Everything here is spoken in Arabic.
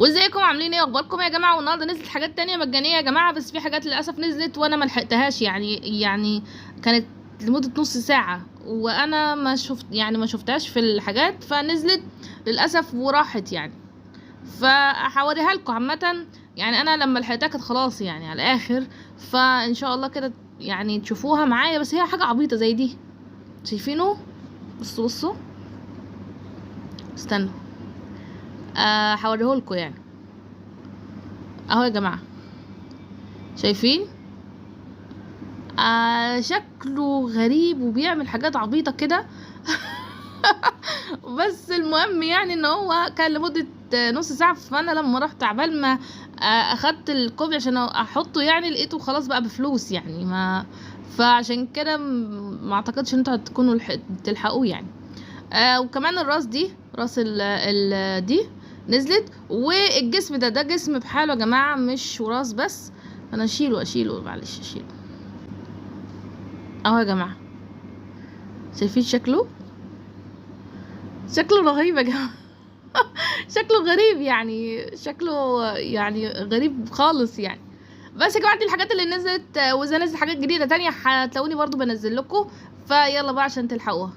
وازيكم عاملين ايه؟ اخباركم يا جماعه؟ والنهارده نزلت حاجات تانية مجانيه يا جماعه، بس في حاجات للاسف نزلت وانا ما لحقتهاش. يعني كانت لمده نص ساعه وانا ما شفتهاش في الحاجات، فنزلت للاسف وراحت يعني. فهوريها لكم عامه. يعني انا لما لحقتها كانت خلاص يعني على الاخر، فان شاء الله كده يعني تشوفوها معايا. بس هي حاجه عبيطه زي دي، شايفينه؟ بصوا استنوا، هوريهولكوا يعني. اهو يا جماعه، شايفين؟ شكله غريب وبيعمل حاجات عبيطة كده. بس المهم يعني ان هو كان لمدة نص ساعة، فانا لما رحت عبال ما اخدت الكوبي عشان احطه يعني لقيته خلاص بقى بفلوس يعني. ما فعشان كده ما اعتقدش ان انتوا هتكونوا تلحقوه يعني. وكمان الراس دي، راس ال دي نزلت، والجسم ده جسم بحاله يا جماعة، مش راس بس. انا اشيله معلش، اشيله. اهو يا جماعة، شايفين شكله؟ شكله رهيب يا جماعة. شكله غريب يعني، شكله يعني غريب خالص يعني. بس يا جماعة دي الحاجات اللي نزلت، واذا نزل حاجات جديدة تانية هتلاقوني برضو بنزل لكم. فيلا بقى عشان تلحقوها.